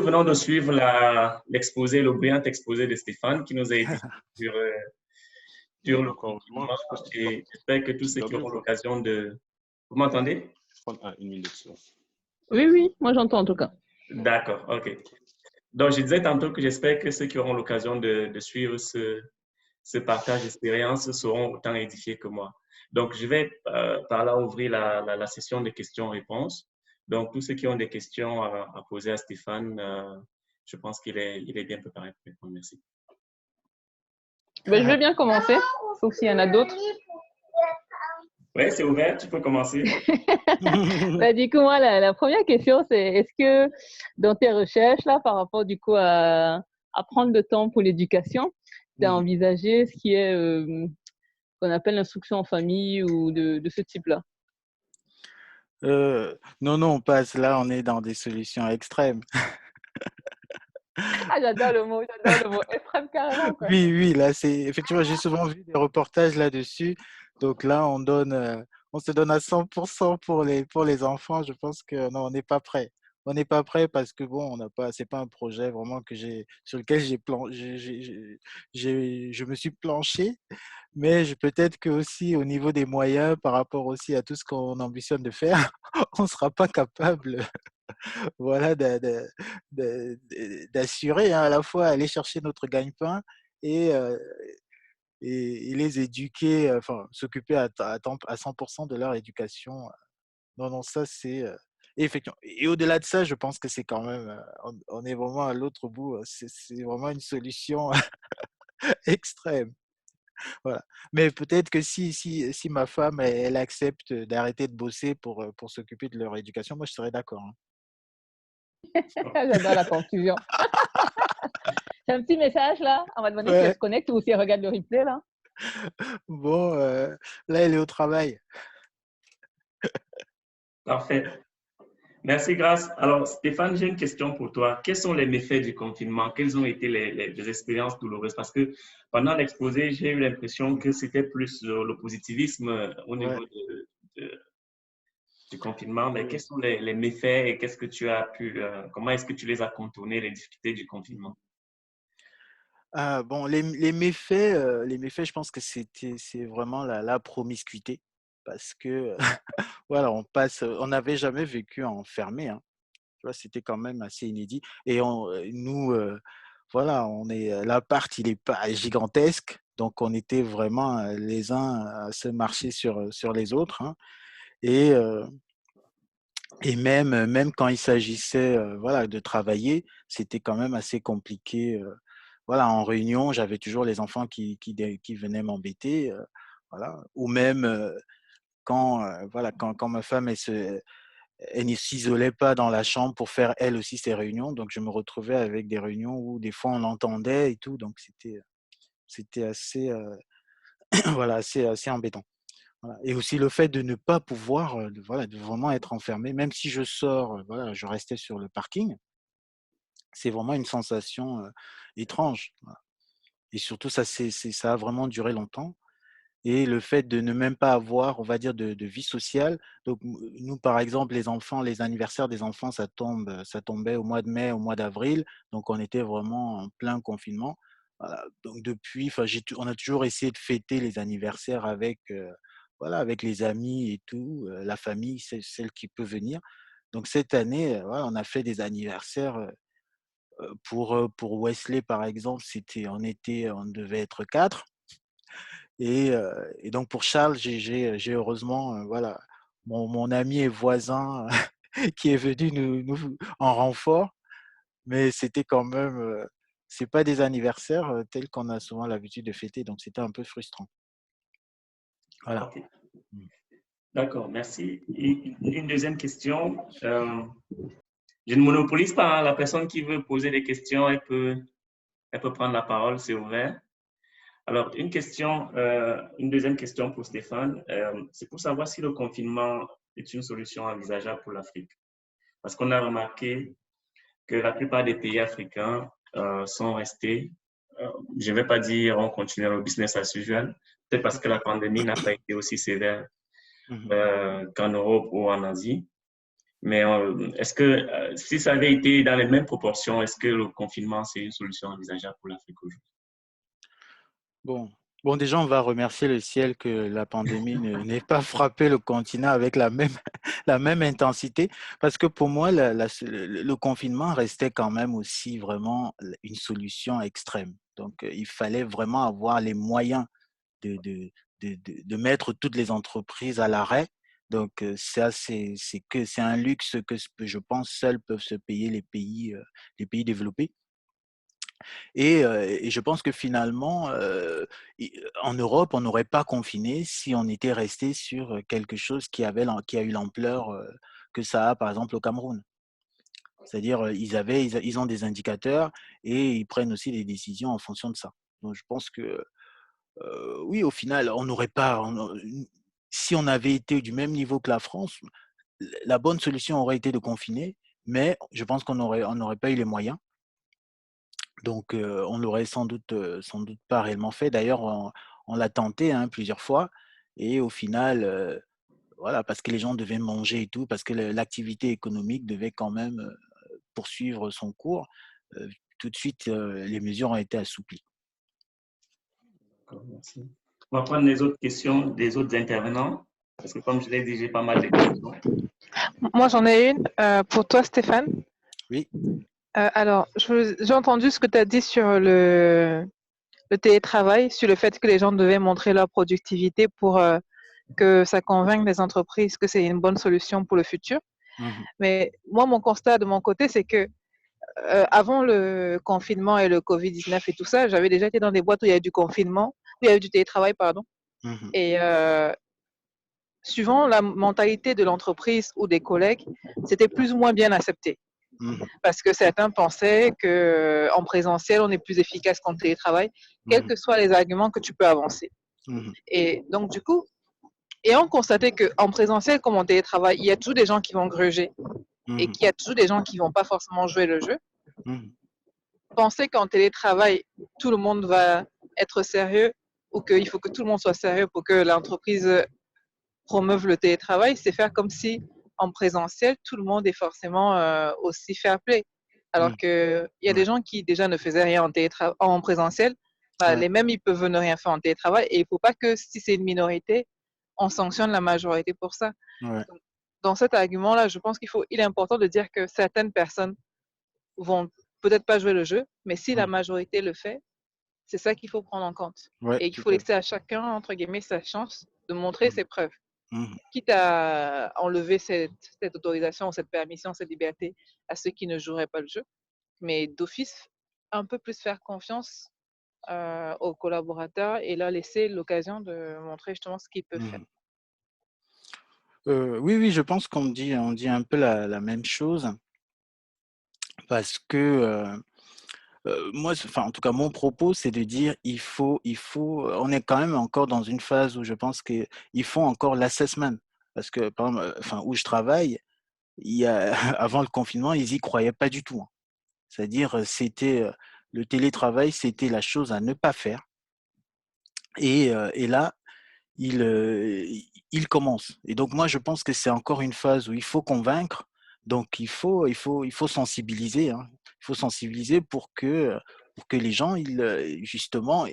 Nous venons de suivre l'exposé, le brillant exposé de Stéphane qui nous a édifié sur, sur Oui, le encore heureusement, confinement. Et j'espère que tous j'ai ceux qui perdu ou auront quoi? l'occasion de... Vous m'entendez? Une minute. Là. Oui, oui, moi j'entends en tout cas. D'accord, OK. Donc, je disais tantôt que j'espère que ceux qui auront l'occasion de suivre ce partage d'expérience seront autant édifiés que moi. Donc, je vais par là ouvrir la session de questions-réponses. Donc, tous ceux qui ont des questions à poser à Stéphane, je pense qu'il est bien préparé pour répondre. Merci. Ben, je vais bien commencer, sauf s'il y en a d'autres. Oui, c'est ouvert, tu peux commencer. Ben, du coup, moi, la première question, c'est est-ce que dans tes recherches, là, par rapport du coup à prendre le temps pour l'éducation, tu as envisagé ce qui est qu'on appelle l'instruction en famille ou de ce type-là? Non, non, on passe là, on est dans des solutions extrêmes. Ah, j'adore le mot extrême carrément, quoi. Oui, oui, là, c'est effectivement, j'ai souvent vu des reportages là-dessus. Donc là, on se donne à 100% pour les enfants. Je pense que non, on n'est pas prêt. On n'est pas prêt parce que bon, on n'a pas, c'est pas un projet vraiment sur lequel je me suis planché. Mais peut-être que aussi au niveau des moyens, par rapport aussi à tout ce qu'on ambitionne de faire, on ne sera pas capable, voilà, d'assurer hein, à la fois aller chercher notre gagne-pain et, euh, et les éduquer, enfin, s'occuper à 100% de leur éducation. Non, non, ça c'est. Et effectivement. Et au-delà de ça, je pense que c'est quand même, on est vraiment à l'autre bout. C'est vraiment une solution extrême. Voilà. Mais peut-être que si ma femme, elle accepte d'arrêter de bosser pour s'occuper de leur éducation, moi, je serais d'accord. Hein. J'adore la confusion. C'est un petit message là. On va demander si elle Ouais. se connecte ou si elle regarde le replay là. Bon, là, elle est au travail. Parfait. Merci, Grâce. Alors, Stéphane, j'ai une question pour toi. Quels sont les méfaits du confinement? Quelles ont été les expériences douloureuses? Parce que pendant l'exposé, j'ai eu l'impression que c'était plus le positivisme au niveau de- du confinement. Mais quels sont les méfaits et qu'est-ce que tu as pu, comment est-ce que tu les as contournés, les difficultés du confinement? Ah, bon, les méfaits, je pense que c'est vraiment la promiscuité. Parce que, voilà, on n'avait jamais vécu enfermé. Hein. Tu vois, c'était quand même assez inédit. Et nous, voilà, l'appart, il n'est pas gigantesque. Donc, on était vraiment les uns à se marcher sur les autres. Hein. Et, euh, et même quand il s'agissait voilà, de travailler, c'était quand même assez compliqué. Voilà, en réunion, j'avais toujours les enfants qui venaient m'embêter. Voilà. Ou même voilà, quand ma femme, elle ne s'isolait pas dans la chambre pour faire elle aussi ses réunions. Donc, je me retrouvais avec des réunions où des fois on l'entendait et tout. Donc, c'était assez, voilà, assez embêtant. Voilà. Et aussi le fait de ne pas pouvoir voilà, de vraiment être enfermé, même si je sors, voilà, je restais sur le parking, c'est vraiment une sensation étrange. Voilà. Et surtout, ça a vraiment duré longtemps. Et le fait de ne même pas avoir, on va dire, de vie sociale. Donc, nous, par exemple, les enfants, les anniversaires des enfants, ça tombait au mois de mai, au mois d'avril. Donc, on était vraiment en plein confinement. Voilà. Donc, depuis, on a toujours essayé de fêter les anniversaires voilà, avec les amis et tout, la famille, c'est celle qui peut venir. Donc, cette année, voilà, on a fait des anniversaires. Pour Wesley, par exemple, on devait être 4. Et donc pour Charles, j'ai heureusement voilà, mon ami et voisin qui est venu nous en renfort, mais c'était quand même, c'est pas des anniversaires tels qu'on a souvent l'habitude de fêter, donc c'était un peu frustrant. Voilà. OK. D'accord, merci. Et une deuxième question. Je ne monopolise pas. Hein. La personne qui veut poser des questions, elle peut prendre la parole, c'est ouvert. Alors, une deuxième question pour Stéphane. C'est pour savoir si le confinement est une solution envisageable pour l'Afrique. Parce qu'on a remarqué que la plupart des pays africains sont restés, je ne vais pas dire on continue le business as usual, peut-être parce que la pandémie n'a pas été aussi sévère qu'en Europe ou en Asie. Mais est-ce que si ça avait été dans les mêmes proportions, est-ce que le confinement, c'est une solution envisageable pour l'Afrique aujourd'hui? Bon. Bon, déjà, on va remercier le ciel que la pandémie n'ait pas frappé le continent avec la même, la même intensité, parce que pour moi, le confinement restait quand même aussi vraiment une solution extrême. Donc, il fallait vraiment avoir les moyens de, de, de mettre toutes les entreprises à l'arrêt. Donc, ça, c'est un luxe que je pense seuls peuvent se payer les pays développés. Et je pense que finalement, en Europe, on n'aurait pas confiné si on était resté sur quelque chose qui a eu l'ampleur que ça a, par exemple, au Cameroun. C'est-à-dire, ils ont des indicateurs et ils prennent aussi des décisions en fonction de ça. Donc, je pense que oui, au final, on n'aurait pas, si on avait été du même niveau que la France, la bonne solution aurait été de confiner, mais je pense on n'aurait pas eu les moyens. Donc, on l'aurait sans doute pas réellement fait. D'ailleurs, on l'a tenté, hein, plusieurs fois et au final, voilà, parce que les gens devaient manger et tout, parce que l'activité économique devait quand même, poursuivre son cours, heu, tout de suite, les mesures ont été assouplies. D'accord, merci. On va prendre les autres questions des autres intervenants, parce que comme je l'ai dit, j'ai pas mal de questions. Moi, j'en ai une pour toi, Stéphane. Oui. Alors, j'ai entendu ce que tu as dit sur le télétravail, sur le fait que les gens devaient montrer leur productivité pour que ça convainque les entreprises que c'est une bonne solution pour le futur. Mmh. Mais moi, mon constat de mon côté, c'est que avant le confinement et le Covid-19 et tout ça, j'avais déjà été dans des boîtes où il y avait du confinement, où il y avait du télétravail, pardon. Mmh. Et suivant la mentalité de l'entreprise ou des collègues, c'était plus ou moins bien accepté. Mmh. Parce que certains pensaient qu'en présentiel, on est plus efficace qu'en télétravail, quels Mmh. que soient les arguments que tu peux avancer. Mmh. Et donc, du coup, ayant constaté qu'en présentiel comme en télétravail, il y a toujours des gens qui vont gruger et Mmh. qu'il y a toujours des gens qui ne vont pas forcément jouer le jeu, Mmh. penser qu'en télétravail, tout le monde va être sérieux ou qu'il faut que tout le monde soit sérieux pour que l'entreprise promeuve le télétravail, c'est faire comme si en présentiel, tout le monde est forcément aussi fair play. Alors Mmh. qu'il y a Ouais. des gens qui déjà ne faisaient rien en présentiel, bah, Ouais. les mêmes, ils peuvent ne rien faire en télétravail et il ne faut pas que si c'est une minorité, on sanctionne la majorité pour ça. Ouais. Donc, dans cet argument-là, je pense il est important de dire que certaines personnes vont peut-être pas jouer le jeu, mais si la Mmh. majorité le fait, c'est ça qu'il faut prendre en compte. Ouais, Et il tout faut à fait. laisser à chacun, entre guillemets, sa chance de montrer Mmh. ses preuves. Mmh. Quitte à enlever cette autorisation, cette permission, cette liberté à ceux qui ne joueraient pas le jeu, mais d'office, un peu plus faire confiance aux collaborateurs et leur laisser l'occasion de montrer justement ce qu'ils peuvent faire. Mmh. Oui, oui, je pense on dit un peu la même chose parce que, moi, enfin, en tout cas, mon propos, c'est de dire on est quand même encore dans une phase où je pense qu'il faut encore l'assessment. Parce que, par exemple, enfin, où je travaille, il y a, avant le confinement, ils y croyaient pas du tout, hein. C'est-à-dire, le télétravail, c'était la chose à ne pas faire. Et là, il commence. Et donc, moi, je pense que c'est encore une phase où il faut convaincre. Donc, il faut sensibiliser, hein. Il faut sensibiliser pour que les gens, justement,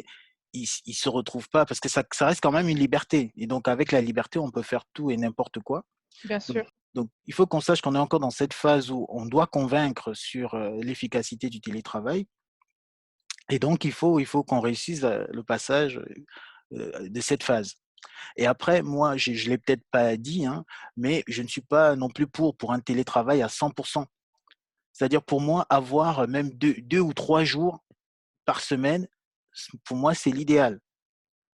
ils se retrouvent pas, parce que ça reste quand même une liberté. Et donc, avec la liberté, on peut faire tout et n'importe quoi. Bien Donc, sûr. donc, il faut qu'on sache qu'on est encore dans cette phase où on doit convaincre sur l'efficacité du télétravail. Et donc, il faut qu'on réussisse le passage de cette phase. Et après, moi, je ne l'ai peut-être pas dit, hein, mais je ne suis pas non plus pour un télétravail à 100%. C'est-à-dire, pour moi, avoir même deux ou 3 jours par semaine, pour moi, c'est l'idéal.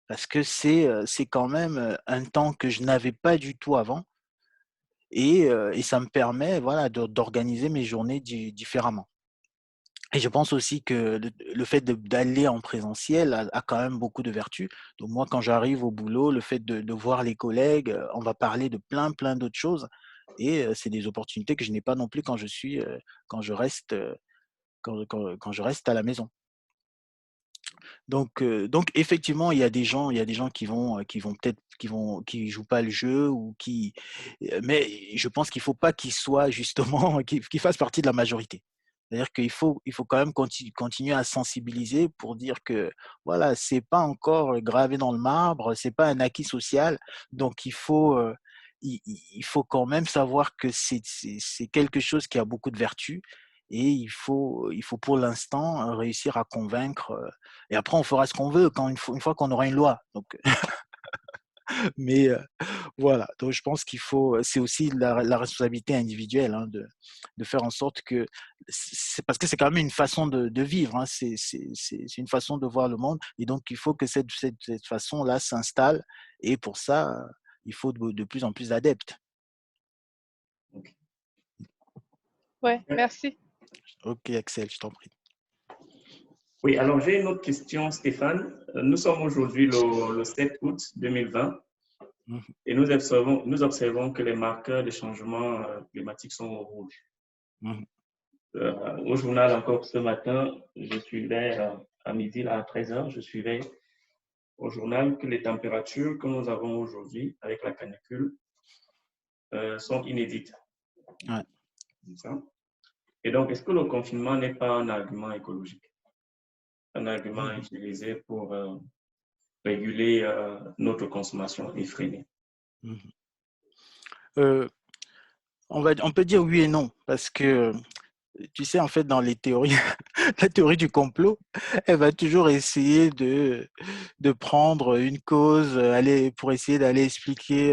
Parce que c'est quand même un temps que je n'avais pas du tout avant. Et ça me permet, voilà, d'organiser mes journées différemment. Et je pense aussi que le fait d'aller en présentiel a quand même beaucoup de vertus. Donc moi, quand j'arrive au boulot, le fait de voir les collègues, on va parler de plein d'autres choses. Et c'est des opportunités que je n'ai pas non plus quand je reste à la maison. Donc effectivement, il y a des gens qui jouent pas le jeu mais je pense qu'il faut pas qu'ils soient justement, qu'ils fassent partie de la majorité. C'est-à-dire il faut quand même continuer à sensibiliser pour dire que voilà, c'est pas encore gravé dans le marbre, c'est pas un acquis social, donc il faut quand même savoir que c'est quelque chose qui a beaucoup de vertus et il faut pour l'instant réussir à convaincre. Et après, on fera ce qu'on veut une fois qu'on aura une loi. Donc, mais voilà. Donc, je pense c'est aussi la responsabilité individuelle hein, de faire en sorte que, c'est parce que c'est quand même une façon de vivre. Hein, c'est une façon de voir le monde. Et donc, il faut que cette façon-là s'installe. Et pour ça, il faut de plus en plus d'adeptes. Ouais, merci. Ok, Axel, je t'en prie. Oui, alors j'ai une autre question, Stéphane. Nous sommes aujourd'hui le 7 août 2020 et nous observons que les marqueurs de changement climatique sont au rouge. Au journal encore ce matin, je suivais à midi, là, à 13h, je suivais au journal que les températures que nous avons aujourd'hui avec la canicule sont inédites. Ouais. Et donc, est-ce que le confinement n'est pas un argument écologique? Un argument utilisé pour réguler notre consommation effrénée? On peut dire oui et non, parce que tu sais, en fait, dans les théories, la théorie du complot, elle va toujours essayer de prendre une cause pour essayer d'aller expliquer,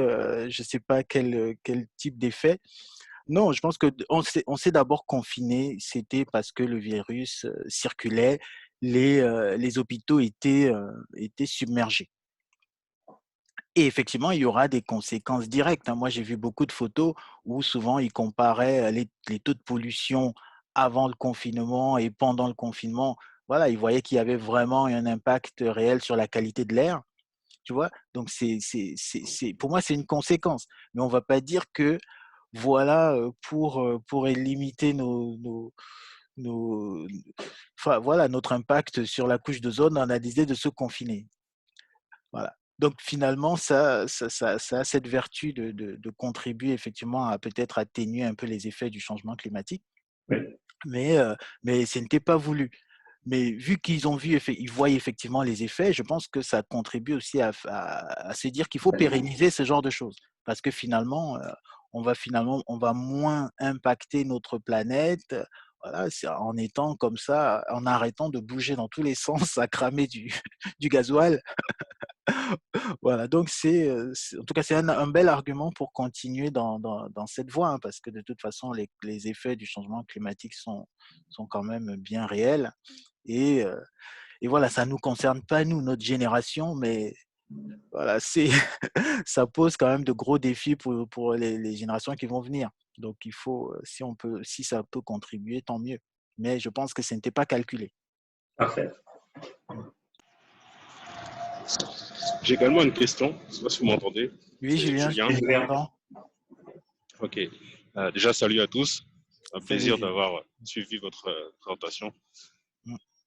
je ne sais pas quel type d'effet. Non, je pense on s'est d'abord confiné, c'était parce que le virus circulait, les hôpitaux étaient submergés. Et effectivement, il y aura des conséquences directes. Hein. Moi, j'ai vu beaucoup de photos où souvent ils comparaient les taux de pollution avant le confinement et pendant le confinement. Voilà, ils voyaient qu'il y avait vraiment un impact réel sur la qualité de l'air. Tu vois? Donc, pour moi, c'est une conséquence. Mais on ne va pas dire que, voilà, pour limiter enfin, voilà, notre impact sur la couche d'ozone, on a décidé de se confiner. Voilà. Donc finalement, ça a cette vertu de contribuer effectivement à peut-être atténuer un peu les effets du changement climatique, Oui. mais ce n'était pas voulu. Mais vu qu'ils ils voient effectivement les effets, je pense que ça contribue aussi à se dire qu'il faut pérenniser ce genre de choses. Parce que finalement, on va moins impacter notre planète. Voilà, en étant comme ça, en arrêtant de bouger dans tous les sens, à cramer du gasoil. Voilà, donc en tout cas, c'est un bel argument pour continuer dans cette voie, hein, parce que de toute façon, les effets du changement climatique sont quand même bien réels. Et, et voilà, ça ne nous concerne pas, nous, notre génération, mais voilà, ça pose quand même de gros défis pour les générations qui vont venir. Donc, il faut, si ça peut contribuer, tant mieux. Mais je pense que ce n'était pas calculé. Parfait. J'ai également une question, je ne sais pas si vous m'entendez. Oui, Julien, je t'entends. Ok. Déjà, salut à tous. Un plaisir Julien. d'avoir suivi votre présentation.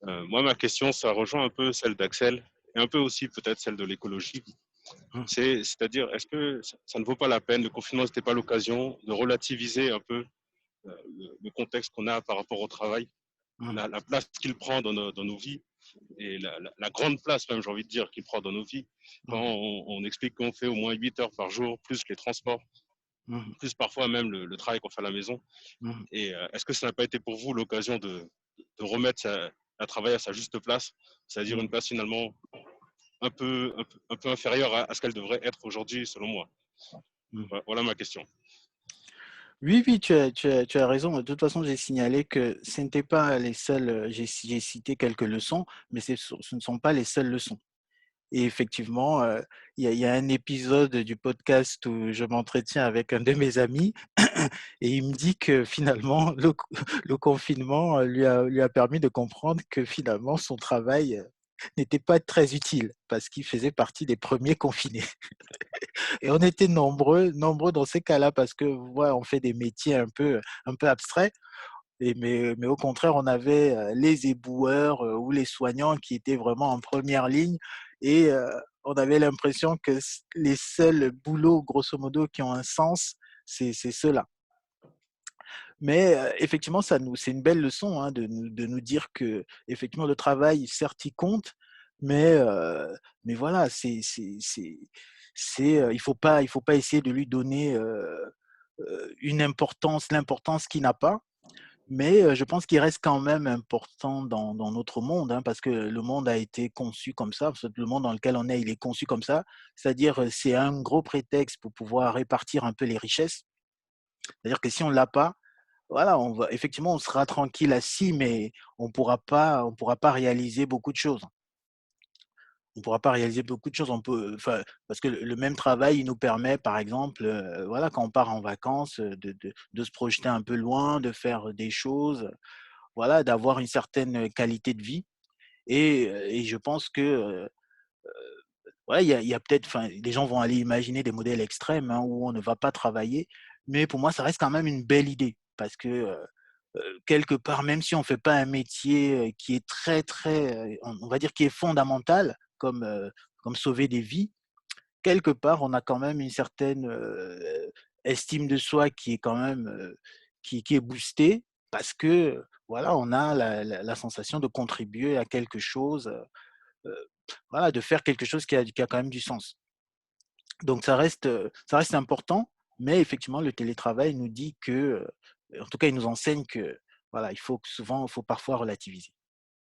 Moi, ma question, ça rejoint un peu celle d'Axel et un peu aussi peut-être celle de l'écologie. C'est-à-dire, est-ce que ça ne vaut pas la peine, le confinement n'était pas l'occasion de relativiser un peu le contexte qu'on a par rapport au travail, la place qu'il prend dans nos vies et la grande place même, j'ai envie de dire, qu'il prend dans nos vies. Quand on explique qu'on fait au moins 8 heures par jour, plus les transports, plus parfois même le travail qu'on fait à la maison. Et est-ce que ça n'a pas été pour vous l'occasion de remettre un travail à sa juste place, c'est-à-dire une place finalement un peu inférieure à ce qu'elle devrait être aujourd'hui, selon moi? Voilà ma question. Oui, tu as raison. De toute façon, j'ai signalé que ce n'étaient pas les seules, j'ai cité quelques leçons, mais ce ne sont pas les seules leçons. Et effectivement, il y a un épisode du podcast où je m'entretiens avec un de mes amis et il me dit que finalement, le confinement lui a permis de comprendre que finalement, son travail n'était pas très utile parce qu'il faisait partie des premiers confinés. Et on était nombreux dans ces cas-là parce que ouais, on fait des métiers un peu abstraits. Mais au contraire, on avait les éboueurs ou les soignants qui étaient vraiment en première ligne et on avait l'impression que les seuls boulots, grosso modo, qui ont un sens, c'est ceux-là. Mais effectivement, c'est une belle leçon hein, de nous dire que effectivement le travail, certes, il compte, mais, mais voilà, il faut pas essayer de lui donner l'importance qu'il n'a pas. Mais je pense qu'il reste quand même important dans notre monde, hein, parce que le monde a été conçu comme ça, parce que le monde dans lequel on est, il est conçu comme ça. C'est-à-dire, c'est un gros prétexte pour pouvoir répartir un peu les richesses. C'est-à-dire que si on ne l'a pas, voilà, effectivement, on sera tranquille assis, mais on pourra pas réaliser beaucoup de choses. On pourra pas réaliser beaucoup de choses. Enfin, parce que le même travail, il nous permet, par exemple, voilà, quand on part en vacances, de se projeter un peu loin, de faire des choses, voilà, d'avoir une certaine qualité de vie. Et je pense que voilà, il y a peut-être, enfin, les gens vont aller imaginer des modèles extrêmes hein, où on ne va pas travailler, mais pour moi, ça reste quand même une belle idée parce que quelque part, même si on fait pas un métier qui est très, on va dire qui est fondamental, comme sauver des vies, quelque part, on a quand même une certaine estime de soi qui est quand même qui est boostée parce que voilà, on a la sensation de contribuer à quelque chose, voilà, de faire quelque chose qui a quand même du sens. Donc ça reste important, mais effectivement, le télétravail nous dit que, en tout cas, il nous enseigne que voilà, il faut parfois relativiser.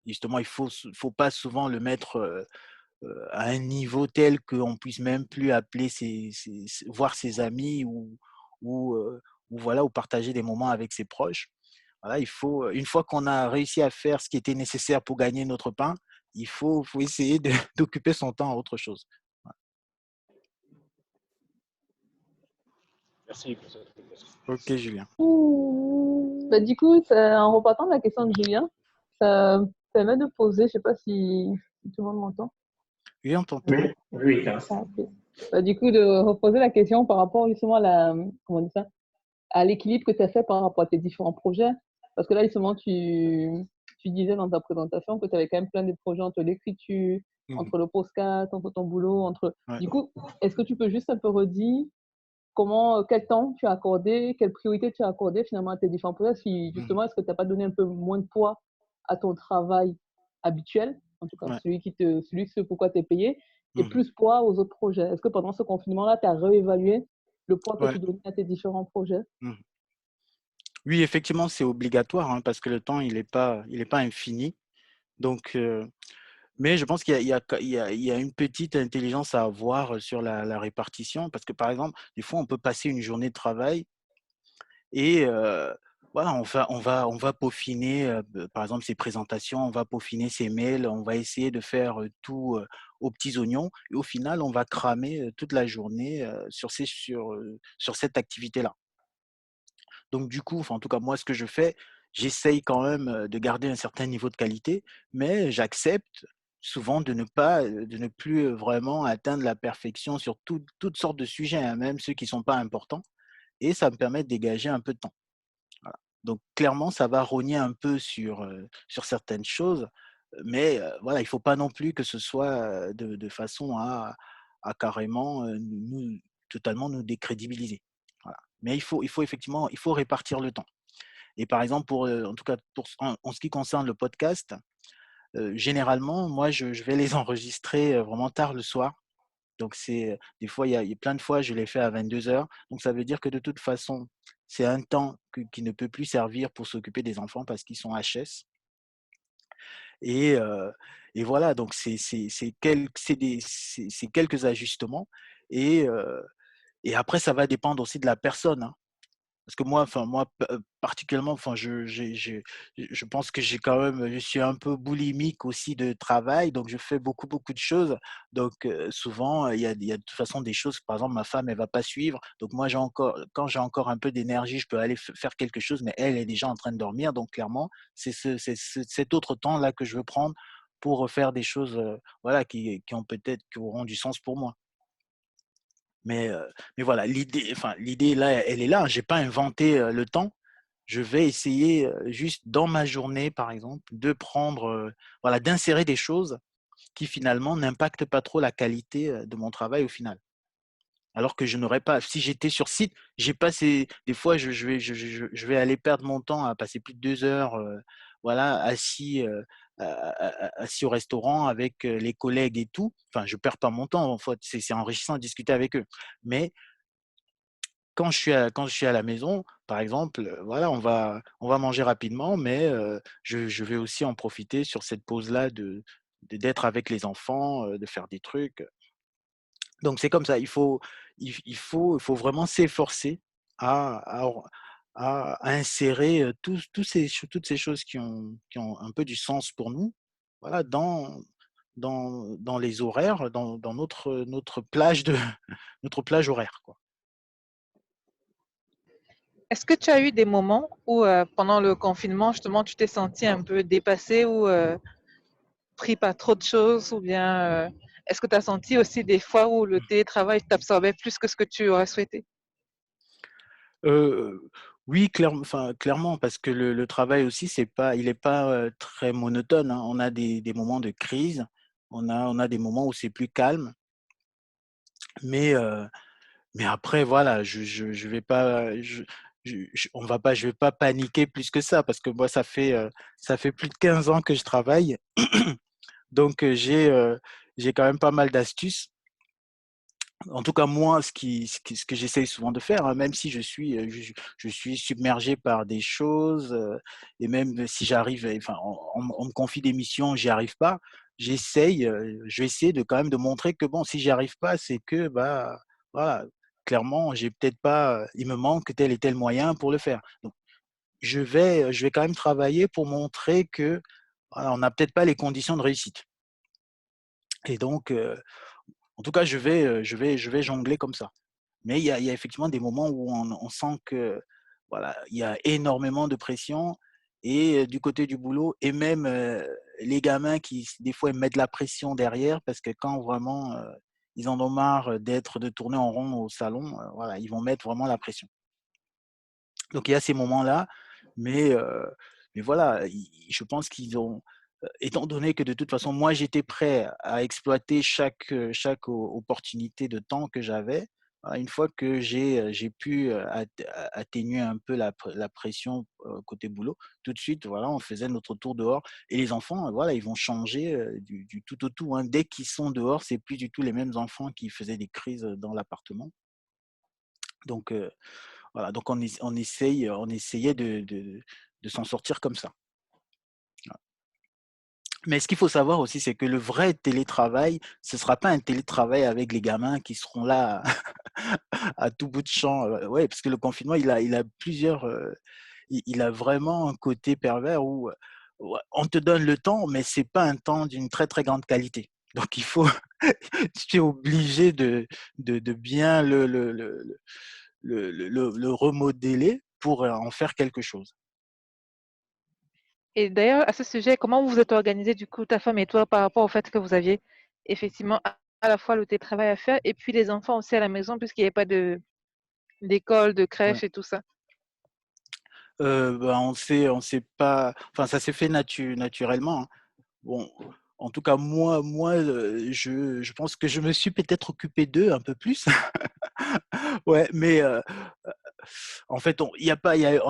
Justement, faut pas souvent le mettre à un niveau tel qu'on puisse même plus appeler voir ses amis ou, ou voilà, ou partager des moments avec ses proches. Voilà, une fois qu'on a réussi à faire ce qui était nécessaire pour gagner notre pain, faut essayer d'occuper son temps à autre chose. Merci pour cette réponse. Ok, Julien. Bah, du coup, en repartant de la question de Julien, ça me permet de poser, je sais pas si tout le monde m'entend. Oui, on t'entend. Oui, oui, grâce. Ah, ok. Bah, du coup, de reposer la question par rapport justement à comment on dit ça, à l'équilibre que tu as fait par rapport à tes différents projets. Parce que là, justement, tu disais dans ta présentation que tu avais quand même plein de projets entre l'écriture, Mhm. entre le podcast, entre ton boulot, entre... Ouais. Du coup, est-ce que tu peux juste un peu redire quel temps tu as accordé, quelle priorité tu as accordé finalement à tes différents projets? Si Mhm. justement, est-ce que tu n'as pas donné un peu moins de poids à ton travail habituel, en tout cas Ouais. celui ce pourquoi tu es payé, et Mhm. plus poids aux autres projets? Est-ce que pendant ce confinement-là, tu as réévalué le poids que Ouais. tu donnais à tes différents projets? Mhm. Oui, effectivement, c'est obligatoire hein, parce que le temps, il est pas infini. Donc, mais je pense il y a une petite intelligence à avoir sur la répartition parce que, par exemple, des fois, on peut passer une journée de travail et voilà, on va peaufiner, par exemple, ses présentations, on va peaufiner ses mails, on va essayer de faire tout aux petits oignons et au final, on va cramer toute la journée sur cette activité-là. Donc du coup, enfin, en tout cas, moi, ce que je fais, j'essaye quand même de garder un certain niveau de qualité, mais j'accepte souvent de ne plus vraiment atteindre la perfection sur toutes sortes de sujets, hein, même ceux qui ne sont pas importants, et ça me permet de dégager un peu de temps. Voilà. Donc clairement, ça va rogner un peu sur certaines choses, mais voilà, il ne faut pas non plus que ce soit de façon à carrément totalement nous décrédibiliser. Voilà. Mais il faut effectivement il faut répartir le temps. Et par exemple, en tout cas, en ce qui concerne le podcast, généralement, moi, je vais les enregistrer vraiment tard le soir. Donc, des fois, il y a plein de fois, je les fais à 22 heures. Donc, ça veut dire que de toute façon, c'est un temps qui ne peut plus servir pour s'occuper des enfants parce qu'ils sont HS. Et, euh, et voilà, donc c'est quelques ajustements. Et, euh, et après, ça va dépendre aussi de la personne. Hein. Parce que moi particulièrement, enfin, je pense que je suis un peu boulimique aussi de travail, donc je fais beaucoup de choses. Donc souvent, il y a de toute façon des choses. Par exemple, ma femme, elle va pas suivre. Donc moi, quand j'ai encore un peu d'énergie, je peux aller faire quelque chose, mais elle est déjà en train de dormir. Donc clairement, cet autre temps là que je veux prendre pour faire des choses, voilà, qui auront du sens pour moi. Mais, heu, mais voilà, l'idée là, elle est là. J'ai pas inventé, le temps. je vais essayer juste dans ma journée, par exemple, de prendre, voilà, d'insérer des choses qui finalement n'impactent pas trop la qualité de mon travail au final. Alors que je n'aurais pas, si j'étais sur site, j'ai passé, des fois, je vais aller perdre mon temps à passer plus de 2 heures, voilà, assis au restaurant avec les collègues et tout. Enfin, je perds pas mon temps, en fait, c'est enrichissant de discuter avec eux. Mais quand je suis à la maison, par exemple, voilà, on va manger rapidement, mais je vais aussi en profiter sur cette pause-là d'être avec les enfants, de faire des trucs. Donc c'est comme ça, il faut vraiment s'efforcer à à à insérer, toutes ces choses qui ont un peu du sens pour nous, voilà, dans les horaires, dans notre plage de notre plage horaire, quoi. Est-ce que tu as eu des moments où, pendant le confinement, justement, tu t'es senti un peu dépassé ou pris par trop de choses ou bien est-ce que tu as senti aussi des fois où le télétravail t'absorbait plus que ce que tu aurais souhaité? Oui, clairement, parce que le travail aussi, il est pas, très monotone, hein. On a des moments de crise, on a des moments où c'est plus calme, mais mais après voilà, je vais pas, je vais pas paniquer plus que ça parce que moi ça fait plus de 15 ans que je travaille, donc j'ai quand même pas mal d'astuces. En tout cas, moi, ce que j'essaye souvent de faire, hein, même si je suis submergé par des choses, et même si j'arrive, enfin, on me confie des missions, j'y arrive pas, je vais essayer de quand même de montrer que bon, si j'y arrive pas, c'est que, bah, voilà, clairement, j'ai peut-être pas, il me manque tel et tel moyen pour le faire. Donc, je vais quand même travailler pour montrer que, voilà, on n'a peut-être pas les conditions de réussite. Et donc, en tout cas, je vais jongler comme ça. Mais il y a effectivement des moments où on sent que, voilà, il y a énormément de pression et du côté du boulot et même, les gamins qui des fois ils mettent de la pression derrière parce que quand vraiment, ils en ont marre de tourner en rond au salon, voilà, ils vont mettre vraiment la pression. Donc il y a ces moments-là, mais mais voilà, je pense qu'ils ont, étant donné que de toute façon, moi, j'étais prêt à exploiter chaque opportunité de temps que j'avais, une fois que j'ai pu atténuer un peu la pression côté boulot, tout de suite, voilà, on faisait notre tour dehors. Et les enfants, voilà, ils vont changer du tout au tout, hein. Dès qu'ils sont dehors, c'est plus du tout les mêmes enfants qui faisaient des crises dans l'appartement. Donc, voilà, donc on essayait de s'en sortir comme ça. Mais ce qu'il faut savoir aussi, c'est que le vrai télétravail, ce sera pas un télétravail avec les gamins qui seront là à tout bout de champ, ouais, parce que le confinement, il a plusieurs, il a vraiment un côté pervers où, ouais, on te donne le temps, mais c'est pas un temps d'une très, très grande qualité. Donc il faut tu es obligé de bien le remodeler pour, en faire quelque chose. Et d'ailleurs, à ce sujet, comment vous vous êtes organisés, du coup, ta femme et toi, par rapport au fait que vous aviez effectivement à la fois le télétravail à faire et puis les enfants aussi à la maison puisqu'il n'y avait pas d'école, de Ouais. crèche et tout ça? Bah, on s'est pas, enfin ça s'est fait naturellement, hein. Bon, en tout cas moi, je pense que je me suis peut-être occupé d'eux un peu plus. Ouais, mais en fait, on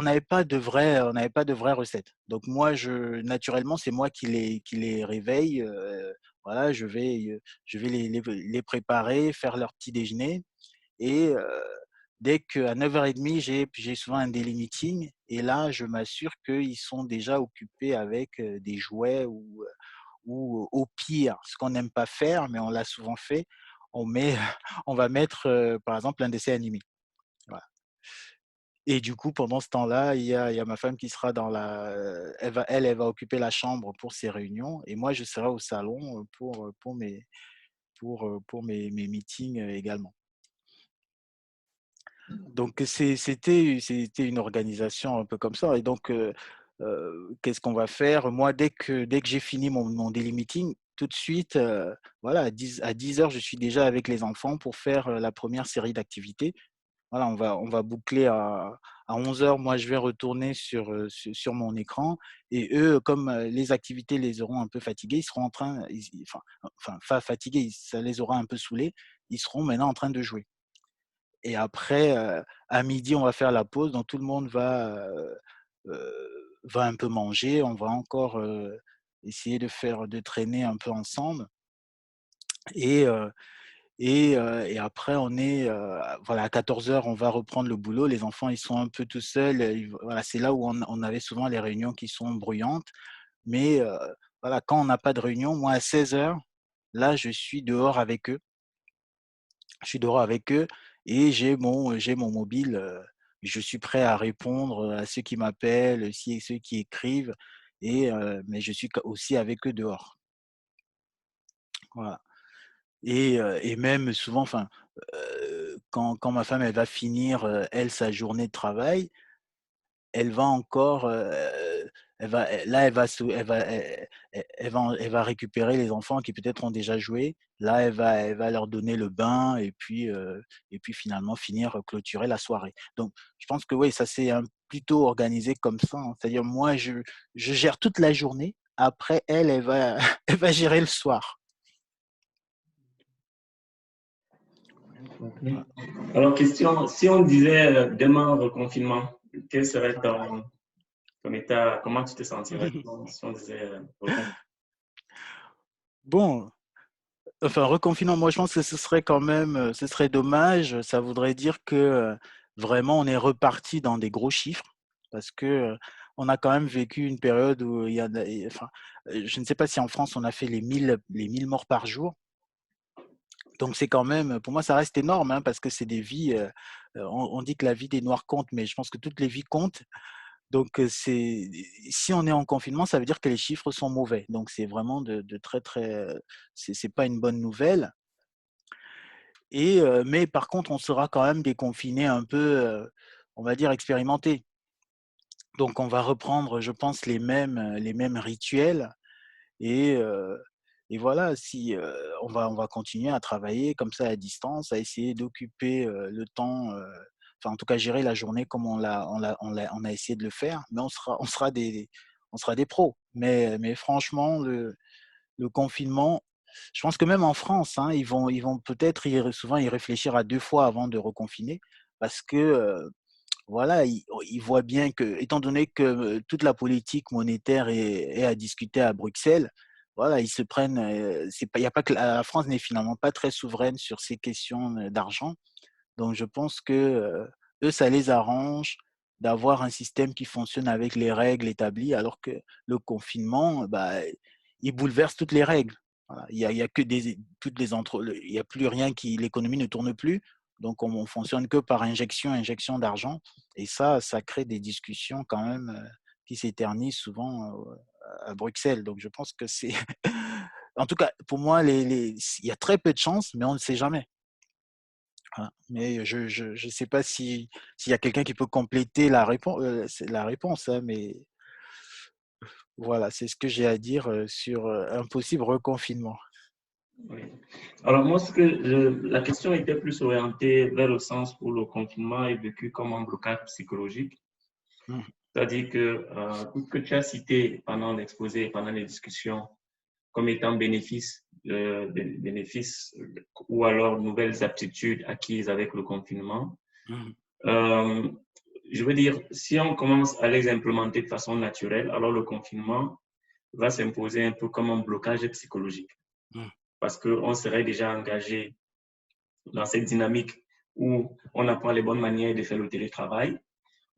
n'avait pas de vraie recette. Donc moi, naturellement, c'est moi qui les réveille, voilà, je vais les préparer, faire leur petit déjeuner et dès qu'à 9h30, j'ai souvent un daily meeting et là, je m'assure qu'ils sont déjà occupés avec, des jouets ou au pire, ce qu'on n'aime pas faire, mais on l'a souvent fait, on met on va mettre, par exemple, un dessin animé. Voilà. Et du coup, pendant ce temps-là, il y a ma femme qui sera elle va occuper la chambre pour ses réunions et moi je serai au salon, pour mes meetings, également. Donc c'était une organisation un peu comme ça et donc qu'est-ce qu'on va faire? Moi, dès que j'ai fini mon daily meeting, tout de suite, voilà, à 10h, je suis déjà avec les enfants pour faire, la première série d'activités. voilà, on va boucler à 11 heures. Moi, je vais retourner sur mon écran. Et eux, comme les activités les auront un peu fatigués, ils seront en train, enfin, pas fatigués, ça les aura un peu saoulés. Ils seront maintenant en train de jouer. Et après, à midi, on va faire la pause. Donc, tout le monde va un peu manger. On va encore essayer de traîner un peu ensemble. Et, et après, voilà, à 14 heures, on va reprendre le boulot. Les enfants, ils sont un peu tout seuls. Voilà, c'est là où on avait souvent les réunions qui sont bruyantes. Mais voilà, quand on n'a pas de réunion, moi, à 16 heures, là, je suis dehors avec eux. Je suis dehors avec eux et j'ai mon mobile. Je suis prêt à répondre à ceux qui m'appellent, aussi ceux qui écrivent. Mais je suis aussi avec eux dehors. Voilà. Et même souvent, enfin, quand ma femme elle va finir, elle, sa journée de travail, elle va encore, elle va là, elle va récupérer les enfants qui peut-être ont déjà joué. Là, elle va leur donner le bain et puis finalement finir, clôturer la soirée. Donc je pense que oui, ça c'est plutôt organisé comme ça, hein. C'est-à-dire moi, je gère toute la journée. Après elle va elle va gérer le soir. Ok. Alors, question, si on disait demain reconfinement, quel serait ton état, comment tu te sentirais si on disait reconfinement? Bon, enfin, reconfinement, moi je pense que ce serait quand même, ce serait dommage. Ça voudrait dire que vraiment on est reparti dans des gros chiffres parce que on a quand même vécu une période où il y a, enfin, je ne sais pas si en France on a fait les 1000 morts par jour. Donc c'est quand même, pour moi ça reste énorme, hein, parce que c'est des vies. On dit que la vie des Noirs compte, mais je pense que toutes les vies comptent. Donc si on est en confinement, ça veut dire que les chiffres sont mauvais. Donc c'est vraiment de très très, c'est pas une bonne nouvelle. Mais par contre, on sera quand même déconfiné un peu, on va dire expérimenté. Donc on va reprendre, je pense, les mêmes rituels et heu et voilà, si, on va continuer à travailler comme ça à distance, à essayer d'occuper, le temps, enfin en tout cas gérer la journée comme on a essayé de le faire, mais on sera des pros. Mais franchement, le confinement, je pense que même en France, hein, ils vont peut-être souvent y réfléchir à 2 fois avant de reconfiner parce que, voilà, ils voient bien que, étant donné que toute la politique monétaire est à discuter à Bruxelles, voilà, ils se prennent, c'est pas, il y a pas que la France n'est finalement pas très souveraine sur ces questions d'argent. Donc je pense que eux, ça les arrange d'avoir un système qui fonctionne avec les règles établies, alors que le confinement, bah, il bouleverse toutes les règles. Voilà. Il y a que il y a plus rien qui, l'économie ne tourne plus. Donc on fonctionne que par injection d'argent. Et ça crée des discussions quand même qui s'éternisent souvent à Bruxelles. Donc je pense que c'est, en tout cas pour moi, il y a très peu de chances, mais on ne sait jamais. Voilà. Mais je sais pas s'il y a quelqu'un qui peut compléter la réponse, hein, mais voilà, c'est ce que j'ai à dire sur un possible reconfinement. Oui. Alors, moi, la question était plus orientée vers le sens où le confinement est vécu comme un blocage psychologique. Mmh. C'est-à-dire que tout ce que tu as cité pendant l'exposé, pendant les discussions, comme étant bénéfices ou alors nouvelles aptitudes acquises avec le confinement, Mmh. euh, je veux dire, si on commence à les implémenter de façon naturelle, alors le confinement va s'imposer un peu comme un blocage psychologique Mmh. parce qu'on serait déjà engagé dans cette dynamique où on apprend les bonnes manières de faire le télétravail,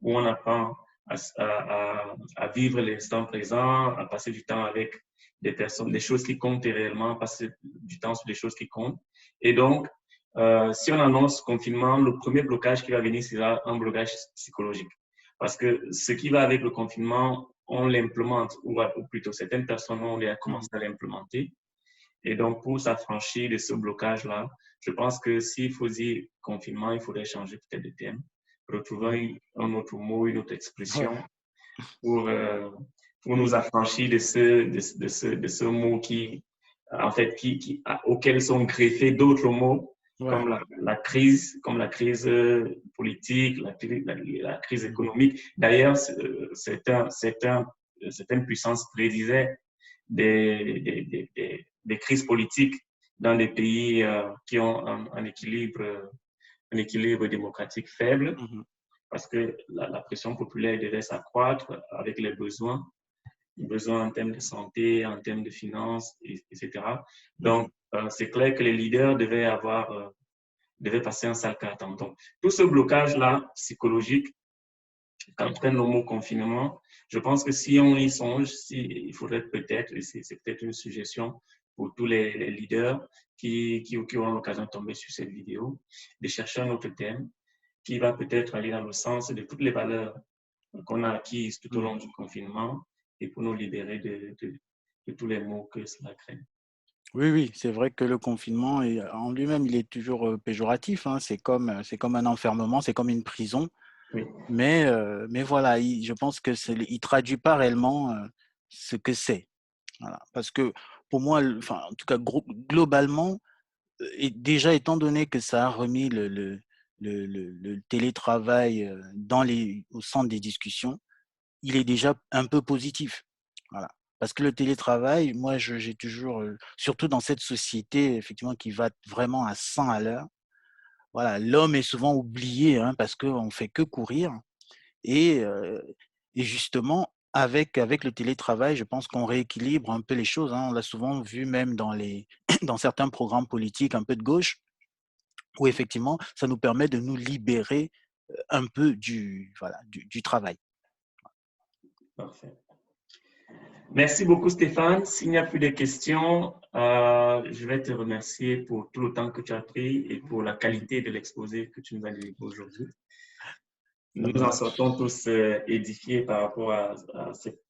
où on apprend à vivre l'instant présent, à passer du temps avec des personnes, des choses qui comptent réellement, passer du temps sur des choses qui comptent. Et donc, si on annonce confinement, le premier blocage qui va venir sera un blocage psychologique. Parce que ce qui va avec le confinement, on l'implémente, ou plutôt certaines personnes ont déjà commencé à l'implémenter. Et donc, pour s'affranchir de ce blocage-là, je pense que s'il faut dire confinement, il faudrait changer peut-être de thème, retrouver un autre mot, une autre Ouais. expression pour nous affranchir de ce mot qui, en fait, auquel sont greffés d'autres mots Ouais. comme la crise politique, la crise économique. D'ailleurs, certaines puissances prédisaient des crises politiques dans des pays qui ont un équilibre démocratique faible, Mhm. parce que la pression populaire devait s'accroître avec les besoins en termes de santé, en termes de finances, etc. Donc, c'est clair que les leaders devaient passer un sale carton. Donc, tout ce blocage-là, psychologique, qu'entraîne le mot confinement, je pense que si on y songe, il faudrait peut-être, et c'est peut-être une suggestion pour tous les leaders qui auront l'occasion de tomber sur cette vidéo, de chercher un autre thème qui va peut-être aller dans le sens de toutes les valeurs qu'on a acquises tout au long du confinement et pour nous libérer de tous les maux que cela crée. Oui, oui, c'est vrai que le confinement, en lui-même, il est toujours péjoratif, hein. C'est comme un enfermement, c'est comme une prison. Oui. Mais voilà, je pense que il traduit pas réellement ce que c'est. Voilà. Parce que pour moi, enfin, en tout cas, globalement, et déjà étant donné que ça a remis le télétravail au centre des discussions, il est déjà un peu positif. Voilà. Parce que le télétravail, moi, j'ai toujours, surtout dans cette société, effectivement, qui va vraiment à 100 à l'heure, voilà, l'homme est souvent oublié, hein, parce qu'on ne fait que courir. Et, justement, avec le télétravail, je pense qu'on rééquilibre un peu les choses, hein. On l'a souvent vu même dans certains programmes politiques un peu de gauche, où effectivement, ça nous permet de nous libérer un peu du travail. Parfait. Merci beaucoup, Stéphane. S'il n'y a plus de questions, je vais te remercier pour tout le temps que tu as pris et pour la qualité de l'exposé que tu nous as délivré aujourd'hui. Nous en sortons tous édifiés par rapport à cette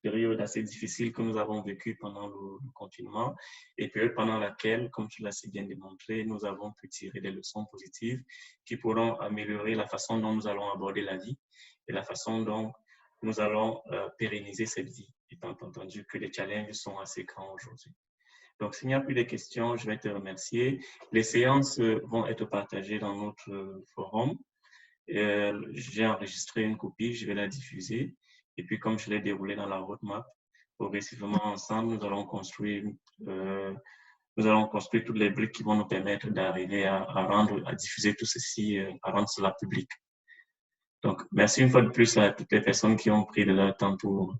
période assez difficile que nous avons vécue pendant le confinement et période pendant laquelle, comme tu l'as si bien démontré, nous avons pu tirer des leçons positives qui pourront améliorer la façon dont nous allons aborder la vie et la façon dont nous allons pérenniser cette vie, étant entendu que les challenges sont assez grands aujourd'hui. Donc, s'il n'y a plus de questions, je vais te remercier. Les séances vont être partagées dans notre forum. J'ai enregistré une copie, je vais la diffuser. Et puis, comme je l'ai déroulé dans la roadmap, progressivement ensemble, nous allons construire toutes les briques qui vont nous permettre d'arriver à diffuser tout ceci, à rendre cela public. Donc, merci une fois de plus à toutes les personnes qui ont pris de leur temps pour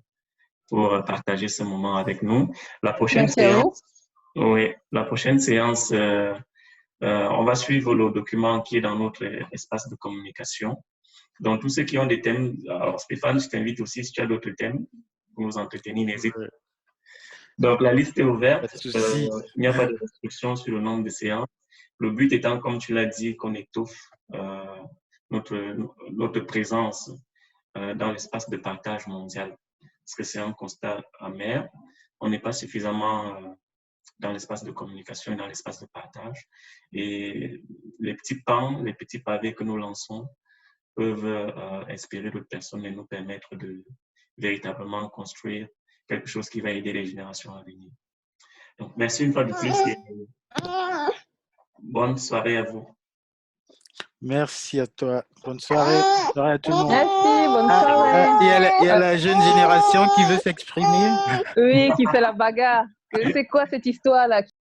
partager ce moment avec nous. La prochaine séance, on va suivre le document qui est dans notre espace de communication. Donc, tous ceux qui ont des thèmes, alors Stéphane, je t'invite aussi, si tu as d'autres thèmes pour nous entretenir, n'hésite pas. Donc, la liste est ouverte. Il n'y a pas de restriction sur le nombre de séances. Le but étant, comme tu l'as dit, qu'on étoffe notre présence dans l'espace de partage mondial. Parce que c'est un constat amer. On n'est pas suffisamment dans l'espace de communication et dans l'espace de partage. Et les petits pans, les petits pavés que nous lançons peuvent inspirer d'autres personnes et nous permettre de véritablement construire quelque chose qui va aider les générations à venir. Donc, merci une fois de plus et bonne soirée à vous. Merci à toi. Bonne soirée. Bonne soirée à tout le monde. Merci, bonne soirée. Il y a la jeune génération qui veut s'exprimer. Oui, qui fait la bagarre. C'est quoi cette histoire-là?